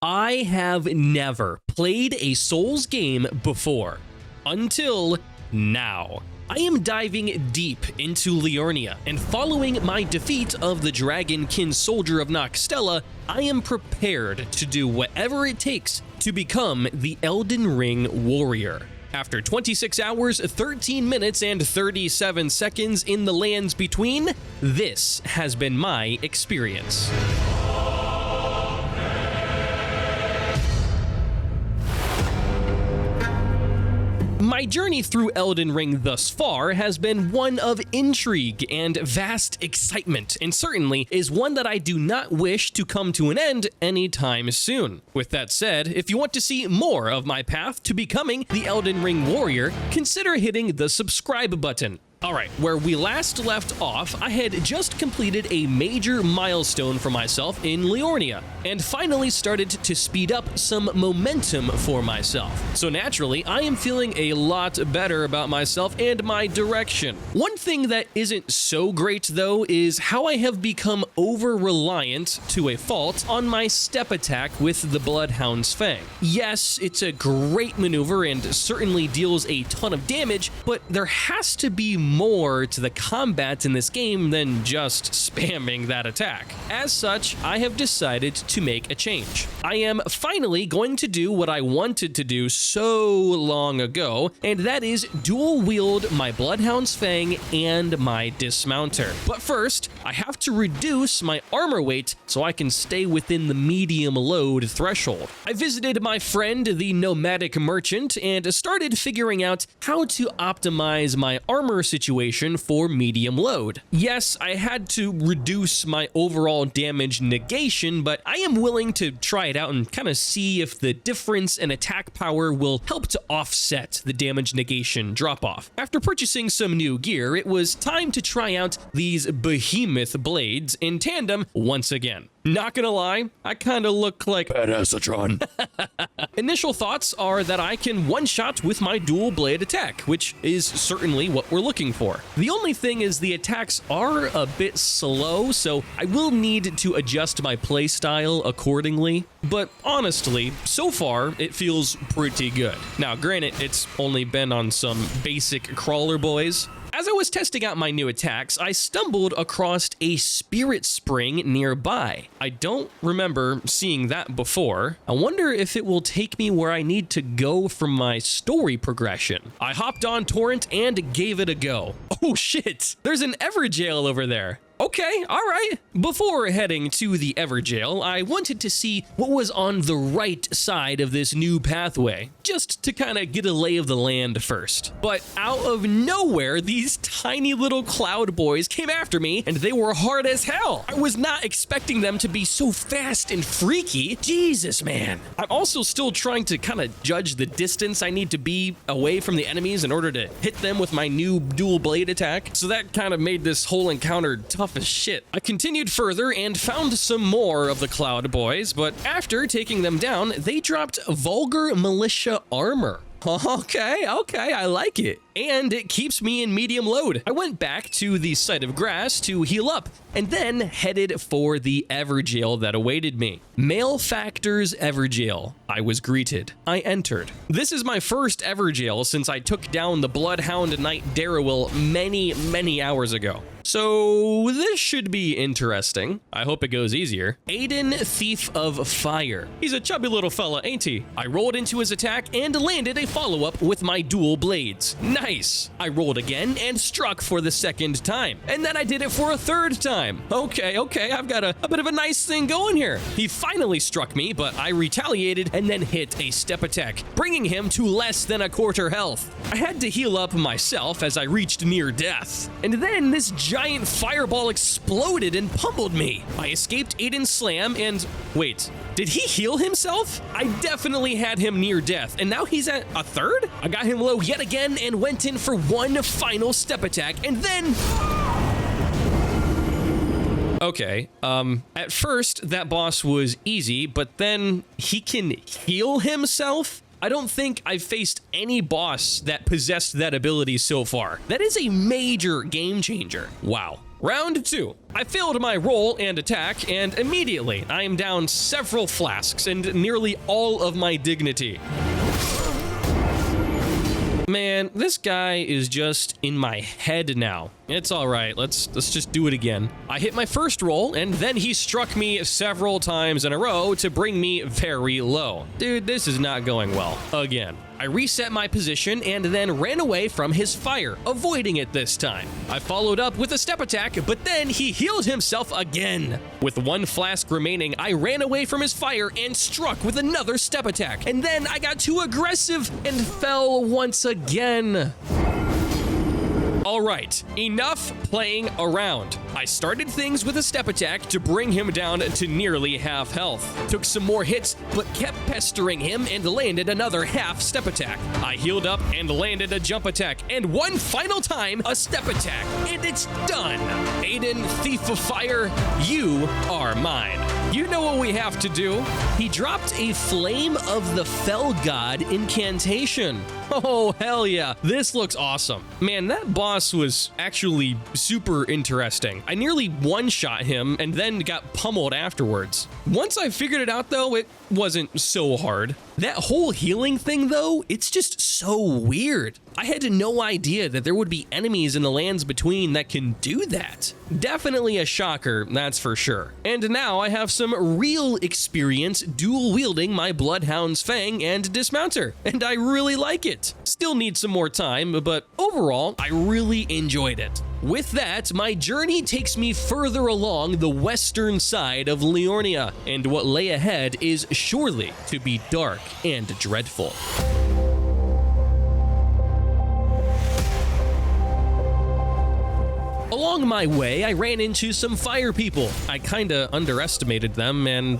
I have never played a Souls game before. Until now. I am diving deep into Liurnia, and following my defeat of the Dragonkin Soldier of Noxtella, I am prepared to do whatever it takes to become the Elden Ring warrior. After 26 hours, 13 minutes, and 37 seconds in the lands between, this has been my experience. My journey through Elden Ring thus far has been one of intrigue and vast excitement, and certainly is one that I do not wish to come to an end anytime soon. With that said, if you want to see more of my path to becoming the Elden Ring warrior, consider hitting the subscribe button. Alright, where we last left off, I had just completed a major milestone for myself in Liurnia, and finally started to speed up some momentum for myself. So naturally, I am feeling a lot better about myself and my direction. One thing that isn't so great though is how I have become over-reliant, to a fault, on my step attack with the Bloodhound's Fang. Yes, it's a great maneuver and certainly deals a ton of damage, but there has to be more to the combat in this game than just spamming that attack. As such, I have decided to make a change. I am finally going to do what I wanted to do so long ago, and that is dual wield my Bloodhound's Fang and my dismounter. But first, I have to reduce my armor weight so I can stay within the medium load threshold. I visited my friend, the nomadic merchant, and started figuring out how to optimize my armor situation for medium load. Yes, I had to reduce my overall damage negation, but I am willing to try it out and kind of see if the difference in attack power will help to offset the damage negation drop-off. After purchasing some new gear, it was time to try out these behemoth blades in tandem once again. Not gonna lie, I kinda look like Badassatron. Initial thoughts are that I can one-shot with my dual blade attack, which is certainly what we're looking for. The only thing is the attacks are a bit slow, so I will need to adjust my playstyle accordingly. But honestly, so far, it feels pretty good. Now, granted, it's only been on some basic crawler boys. As I was testing out my new attacks, I stumbled across a spirit spring nearby. I don't remember seeing that before. I wonder if it will take me where I need to go from my story progression. I hopped on Torrent and gave it a go. Oh shit, there's an Everjail over there. Okay, alright. Before heading to the Everjail, I wanted to see what was on the right side of this new pathway, just to kind of get a lay of the land first. But out of nowhere, these tiny little cloud boys came after me, and they were hard as hell. I was not expecting them to be so fast and freaky. Jesus, man. I'm also still trying to kind of judge the distance I need to be away from the enemies in order to hit them with my new dual blade attack, so that kind of made this whole encounter tough as shit. I continued further and found some more of the Cloud Boys, but after taking them down, they dropped Vulgar Militia Armor. Okay, I like it. And it keeps me in medium load. I went back to the site of grass to heal up, and then headed for the Everjail that awaited me. Malefactor's Everjail. I was greeted. I entered. This is my first Everjail since I took down the Bloodhound Knight Darrowil many hours ago. So this should be interesting. I hope it goes easier. Aiden, Thief of Fire. He's a chubby little fella, ain't he? I rolled into his attack and landed a follow-up with my dual blades. Nice. I rolled again and struck for the second time. And then I did it for a third time. Okay, I've got a bit of a nice thing going here. He finally struck me, but I retaliated and then hit a step attack, bringing him to less than a quarter health. I had to heal up myself as I reached near death. And then this giant fireball exploded and pummeled me. I escaped Aiden's slam and... wait, did he heal himself? I definitely had him near death, and now he's at a third? I got him low yet again and went in for one final step attack, and then... Okay, at first that boss was easy, but then he can heal himself? I don't think I've faced any boss that possessed that ability so far. That is a major game changer. Wow. Round 2. I failed my roll and attack, and immediately I am down several flasks and nearly all of my dignity. Man, this guy is just in my head now. It's all right. Let's just do it again. I hit my first roll, and then he struck me several times in a row to bring me very low. Dude, this is not going well. Again. I reset my position and then ran away from his fire, avoiding it this time. I followed up with a step attack, but then he healed himself again. With one flask remaining, I ran away from his fire and struck with another step attack. And then I got too aggressive and fell once again. All right, enough playing around. I started things with a step attack to bring him down to nearly half health. Took some more hits, but kept pestering him and landed another half step attack. I healed up and landed a jump attack, and one final time, a step attack, and it's done. Aiden, Thief of Fire, you are mine. You know what we have to do. He dropped a Flame of the Fell God incantation. Oh, hell yeah. This looks awesome. Man, that boss was actually super interesting. I nearly one-shot him and then got pummeled afterwards. Once I figured it out, though, it wasn't so hard. That whole healing thing, though, it's just so weird. I had no idea that there would be enemies in the lands between that can do that. Definitely a shocker, that's for sure. And now I have some real experience dual-wielding my Bloodhound's Fang and Dismounter, and I really like it. Still need some more time, but overall, I really enjoyed it. With that, my journey takes me further along the western side of Liurnia, and what lay ahead is surely to be dark and dreadful. Along my way, I ran into some fire people. I kinda underestimated them and,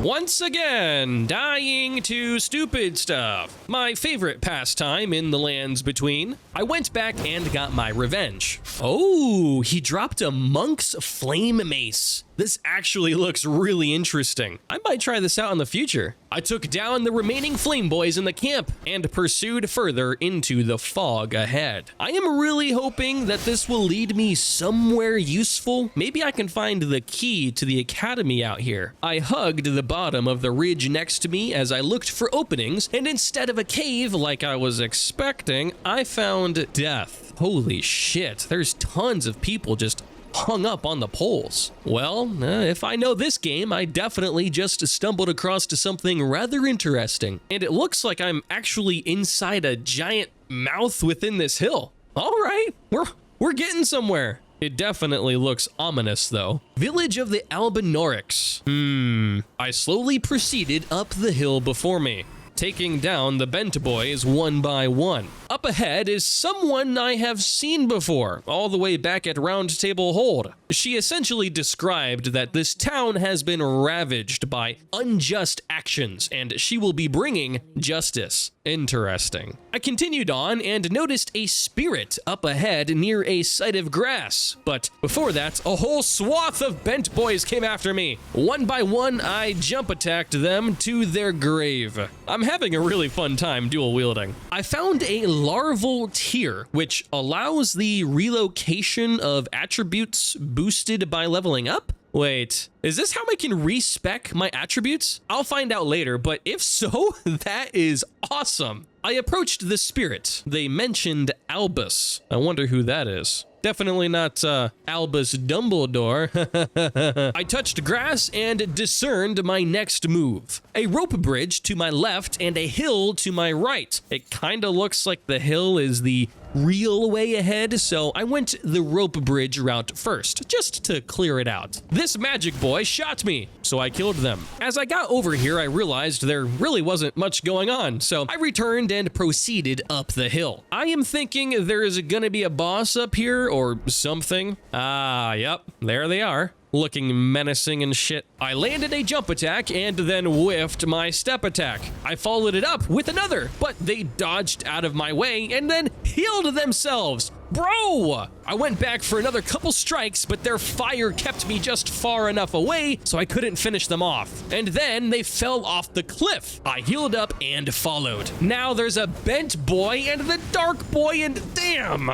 once again, dying to stupid stuff. My favorite pastime in the lands between. I went back and got my revenge. Oh, he dropped a monk's flame mace. This actually looks really interesting. I might try this out in the future. I took down the remaining flame boys in the camp and pursued further into the fog ahead. I am really hoping that this will lead me somewhere useful. Maybe I can find the key to the academy out here. I hugged the bottom of the ridge next to me as I looked for openings, and instead of a cave like I was expecting, I found death. Holy shit, there's tons of people just hung up on the poles. Well, if I know this game, I definitely just stumbled across to something rather interesting. And it looks like I'm actually inside a giant mouth within this hill. All right, we're getting somewhere. It definitely looks ominous, though. Village of the Albinorics. I slowly proceeded up the hill before me, taking down the bent boys one by one. Up ahead is someone I have seen before, all the way back at Round Table Hold. She essentially described that this town has been ravaged by unjust actions, and she will be bringing justice. Interesting. I continued on and noticed a spirit up ahead near a site of grass. But before that, a whole swath of bent boys came after me. One by one, I jump attacked them to their grave. I'm having a really fun time dual wielding. I found a larval tier, which allows the relocation of attributes boosted by leveling up. Wait, is this how I can respec my attributes? I'll find out later, but if so, that is awesome. I approached the spirit. They mentioned Albus. I wonder who that is. Definitely not Albus Dumbledore. I touched grass and discerned my next move. A rope bridge to my left and a hill to my right. It kinda looks like the hill is the real way ahead, so I went the rope bridge route first, just to clear it out. This magic boy shot me, so I killed them. As I got over here, I realized there really wasn't much going on, so I returned and proceeded up the hill. I am thinking there is gonna be a boss up here or something. Yep, there they are, looking menacing and shit. I landed a jump attack and then whiffed my step attack. I followed it up with another, but they dodged out of my way and then healed themselves. Bro! I went back for another couple strikes, but their fire kept me just far enough away so I couldn't finish them off. And then they fell off the cliff. I healed up and followed. Now there's a bent boy and the dark boy and damn!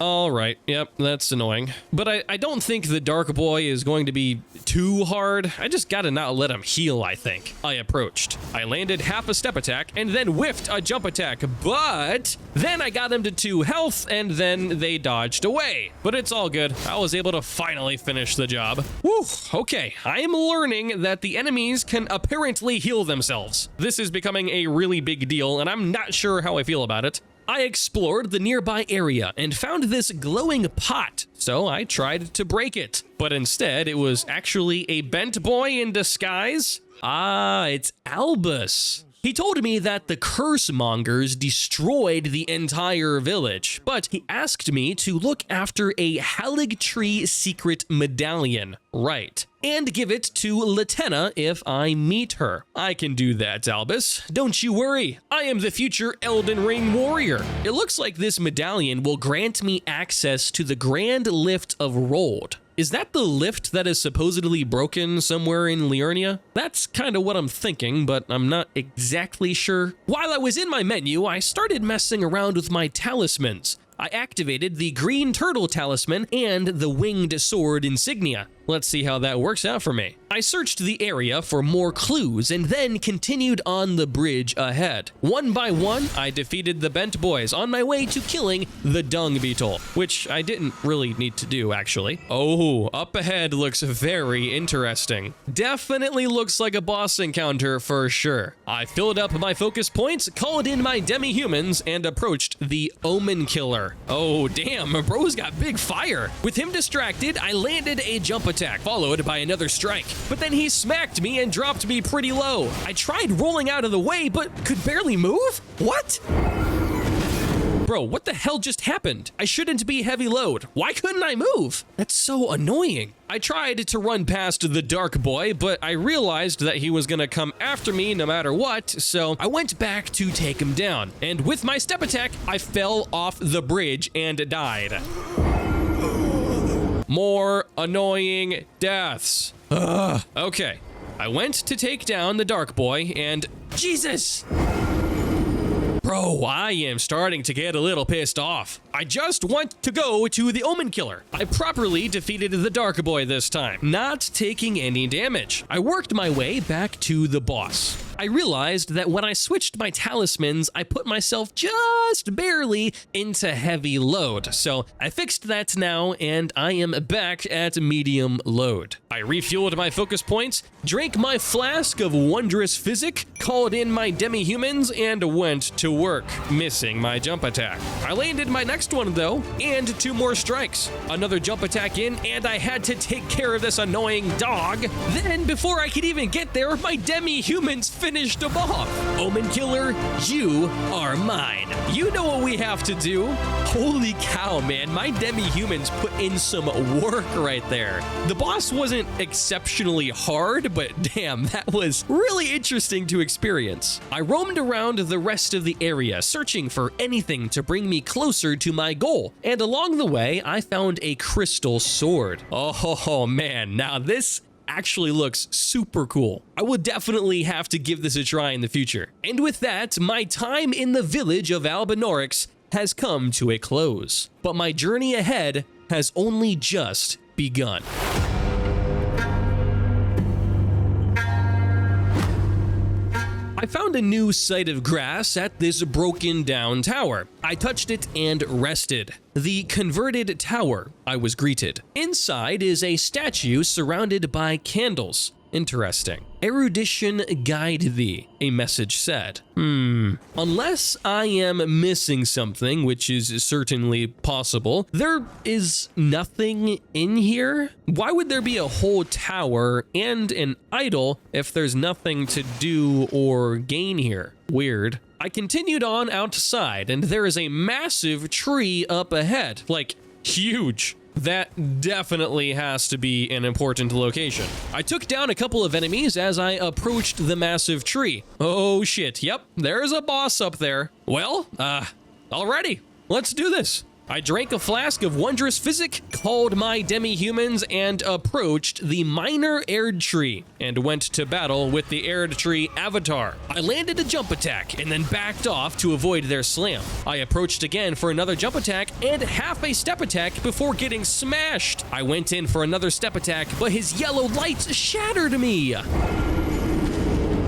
All right, yep, that's annoying. But I don't think the Dark Boy is going to be too hard. I just gotta not let him heal, I think. I approached. I landed half a step attack and then whiffed a jump attack, but then I got them to 2 health and then they dodged away. But it's all good. I was able to finally finish the job. Whew, okay. I am learning that the enemies can apparently heal themselves. This is becoming a really big deal and I'm not sure how I feel about it. I explored the nearby area and found this glowing pot, so I tried to break it. But instead, it was actually a bent boy in disguise. Ah, it's Albus. He told me that the curse mongers destroyed the entire village, but he asked me to look after a Haligtree secret medallion, right, and give it to Latenna if I meet her. I can do that, Albus. Don't you worry. I am the future Elden Ring warrior. It looks like this medallion will grant me access to the Grand Lift of Rold. Is that the lift that is supposedly broken somewhere in Liurnia? That's kind of what I'm thinking, but I'm not exactly sure. While I was in my menu, I started messing around with my talismans. I activated the green turtle talisman and the winged sword insignia. Let's see how that works out for me. I searched the area for more clues and then continued on the bridge ahead. One by one, I defeated the bent boys on my way to killing the dung beetle, which I didn't really need to do, actually. Oh, up ahead looks very interesting. Definitely looks like a boss encounter for sure. I filled up my focus points, called in my demi-humans, and approached the Omen Killer. Oh, damn, bro's got big fire. With him distracted, I landed a jump attack, followed by another strike. But then he smacked me and dropped me pretty low. I tried rolling out of the way, but could barely move? What? Bro, what the hell just happened? I shouldn't be heavy load. Why couldn't I move? That's so annoying. I tried to run past the Dark Boy, but I realized that he was gonna come after me no matter what, so I went back to take him down. And with my step attack, I fell off the bridge and died. More annoying deaths. Ugh. Okay, I went to take down the Dark Boy and Jesus! Bro, I am starting to get a little pissed off. I just want to go to the Omen Killer. I properly defeated the Dark Boy this time, not taking any damage. I worked my way back to the boss. I realized that when I switched my talismans, I put myself just barely into heavy load. So I fixed that now, and I am back at medium load. I refueled my focus points, drank my flask of wondrous physic, called in my demi-humans, and went to work, missing my jump attack. I landed my next one though, and 2 more strikes. Another jump attack in, and I had to take care of this annoying dog. Then, before I could even get there, my demi-humans finished him off. Omen Killer, you are mine. You know what we have to do. Holy cow, man, my demi-humans put in some work right there. The boss wasn't exceptionally hard, but damn, that was really interesting to experience. I roamed around the rest of the area, searching for anything to bring me closer to my goal, and along the way, I found a crystal sword. Oh man, now this actually looks super cool. I would definitely have to give this a try in the future. And with that, my time in the village of Albinorix has come to a close, but my journey ahead has only just begun. I found a new site of grass at this broken down tower. I touched it and rested. The converted tower, I was greeted. Inside is a statue surrounded by candles. Interesting. Erudition guide thee, a message said. Unless I am missing something, which is certainly possible, there is nothing in here? Why would there be a whole tower and an idol if there's nothing to do or gain here? Weird. I continued on outside, and there is a massive tree up ahead, like huge. That definitely has to be an important location. I took down a couple of enemies as I approached the massive tree. Oh shit, yep, there's a boss up there. Well, alrighty, let's do this. I drank a flask of wondrous physic, called my demi-humans, and approached the minor Erd tree, and went to battle with the Erd tree avatar. I landed a jump attack, and then backed off to avoid their slam. I approached again for another jump attack, and half a step attack before getting smashed. I went in for another step attack, but his yellow lights shattered me.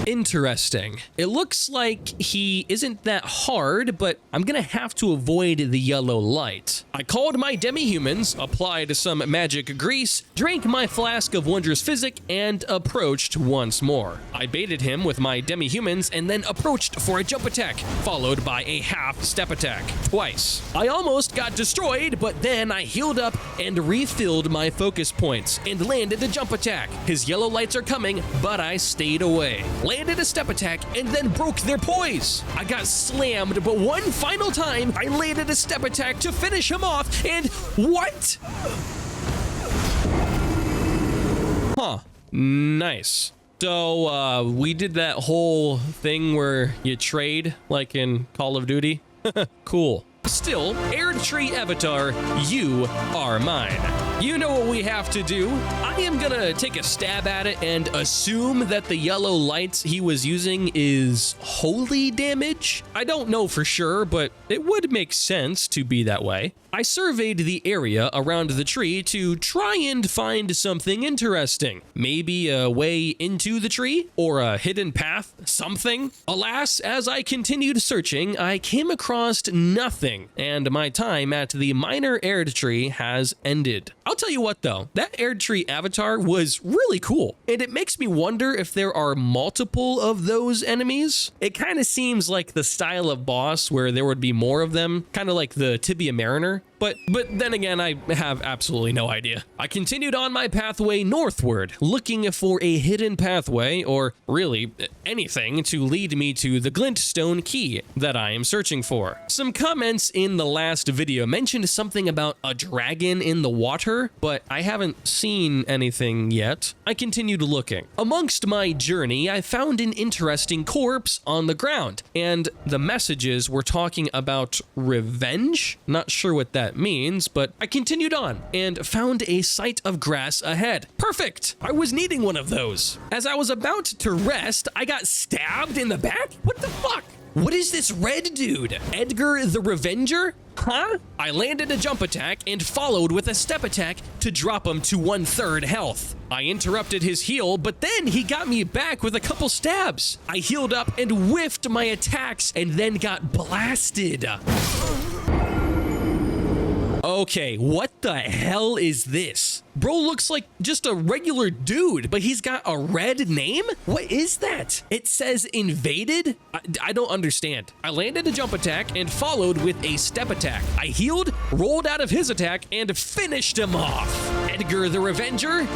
Interesting. It looks like he isn't that hard, but I'm gonna have to avoid the yellow light. I called my demi-humans, applied some magic grease, drank my flask of wondrous physic, and approached once more. I baited him with my demi-humans and then approached for a jump attack, followed by a half step attack, twice. I almost got destroyed, but then I healed up and refilled my focus points and landed a jump attack. His yellow lights are coming, but I stayed away. Landed a step attack and then broke their poise. I got slammed, but one final time I landed a step attack to finish him off, and what? Huh. Nice. So, we did that whole thing where you trade, like in Call of Duty. Cool. Still, Erd Tree Avatar, you are mine. You know what we have to do. I am gonna take a stab at it and assume that the yellow lights he was using is holy damage. I don't know for sure, but it would make sense to be that way. I surveyed the area around the tree to try and find something interesting. Maybe a way into the tree or a hidden path, something. Alas, as I continued searching, I came across nothing, and my time at the minor Erd tree has ended. I'll tell you what though, that Erd tree avatar was really cool, and it makes me wonder if there are multiple of those enemies. It kind of seems like the style of boss where there would be more of them, kind of like the Tibia Mariner. But then again, I have absolutely no idea. I continued on my pathway northward, looking for a hidden pathway, or really anything, to lead me to the glintstone key that I am searching for. Some comments in the last video mentioned something about a dragon in the water, but I haven't seen anything yet. I continued looking. Amongst my journey, I found an interesting corpse on the ground, and the messages were talking about revenge? Not sure what that means, but I continued on and found a sight of grass ahead. Perfect! I was needing one of those. As I was about to rest, I got stabbed in the back? What the fuck? What is this red dude? Edgar the Revenger? Huh? I landed a jump attack and followed with a step attack to drop him to 1/3 health. I interrupted his heal, but then he got me back with a couple stabs. I healed up and whiffed my attacks and then got blasted. Okay, what the hell is this? Bro looks like just a regular dude, but he's got a red name? What is that? It says invaded? I don't understand. I landed a jump attack and followed with a step attack. I healed, rolled out of his attack, and finished him off. Edgar the Revenger,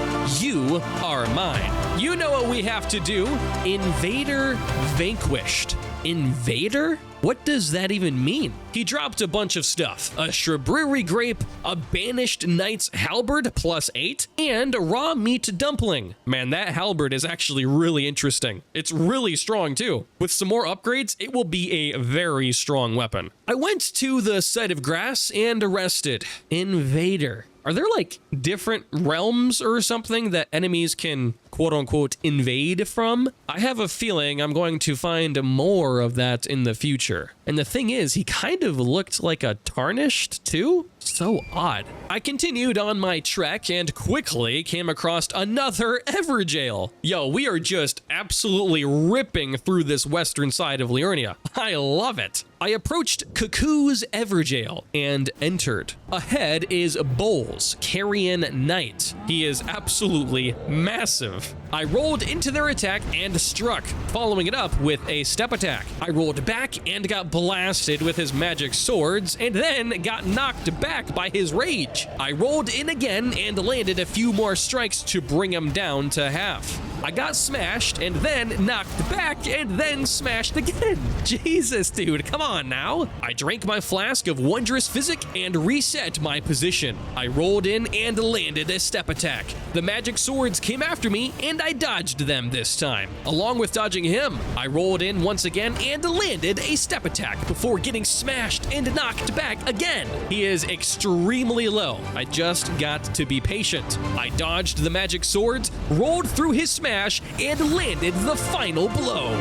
you are mine. You know what we have to do. Invader vanquished. Invader? What does that even mean? He dropped a bunch of stuff. A shrubbery grape, a banished knight's halberd +8, and a raw meat dumpling. Man, that halberd is actually really interesting. It's really strong too. With some more upgrades, it will be a very strong weapon. I went to the site of grass and arrested Invader. Are there like different realms or something that enemies can quote unquote invade from? I have a feeling I'm going to find more of that in the future. And the thing is, he kind of looked like a tarnished too? So odd. I continued on my trek and quickly came across another Everjail. Yo, we are just absolutely ripping through this western side of Liurnia. I love it. I approached Cuckoo's Everjail and entered. Ahead is Bowls, Carrion Knight. He is absolutely massive. I rolled into their attack and struck, following it up with a step attack. I rolled back and got blasted with his magic swords, and then got knocked back by his rage. I rolled in again and landed a few more strikes to bring him down to half. I got smashed and then knocked back and then smashed again. Jesus, dude, come on now. I drank my flask of wondrous physic and reset my position. I rolled in and landed a step attack. The magic swords came after me and I dodged them this time. Along with dodging him, I rolled in once again and landed a step attack before getting smashed and knocked back again. He is extremely low. I just got to be patient. I dodged the magic swords, rolled through his smash, and landed the final blow.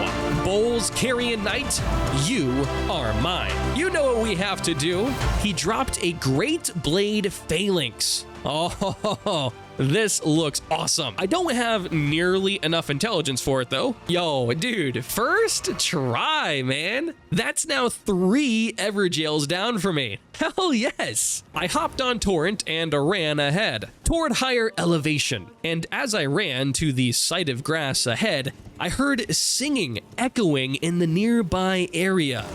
Bowls Carrion Knight, you are mine. You know what we have to do. He dropped a Great Blade Phalanx. Oh, this looks awesome. I don't have nearly enough intelligence for it though. Yo, dude, first try, man. That's now 3 Everjails down for me. Hell yes. I hopped on Torrent and ran ahead toward higher elevation. And as I ran to the sight of grass ahead, I heard singing echoing in the nearby area.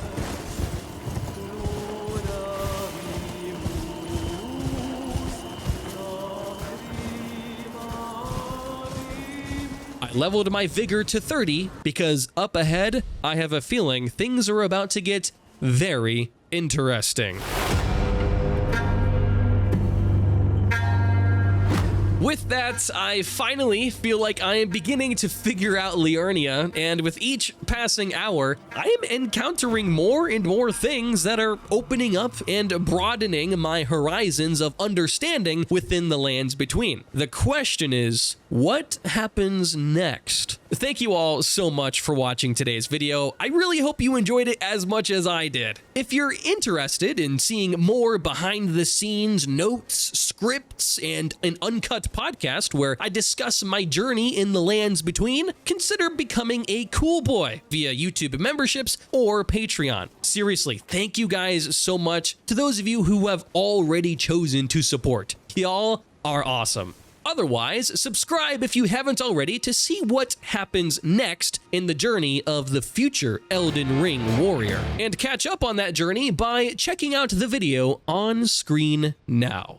I leveled my vigor to 30 because up ahead, I have a feeling things are about to get very interesting. With that, I finally feel like I am beginning to figure out Liurnia, and with each passing hour, I am encountering more and more things that are opening up and broadening my horizons of understanding within the lands between. The question is, what happens next? Thank you all so much for watching today's video. I really hope you enjoyed it as much as I did. If you're interested in seeing more behind the scenes notes, scripts, and an uncut podcast where I discuss my journey in the lands between, consider becoming a cool boy via YouTube memberships or Patreon. Seriously, thank you guys so much to those of you who have already chosen to support. Y'all are awesome. Otherwise, subscribe if you haven't already to see what happens next in the journey of the future Elden Ring warrior. And catch up on that journey by checking out the video on screen now.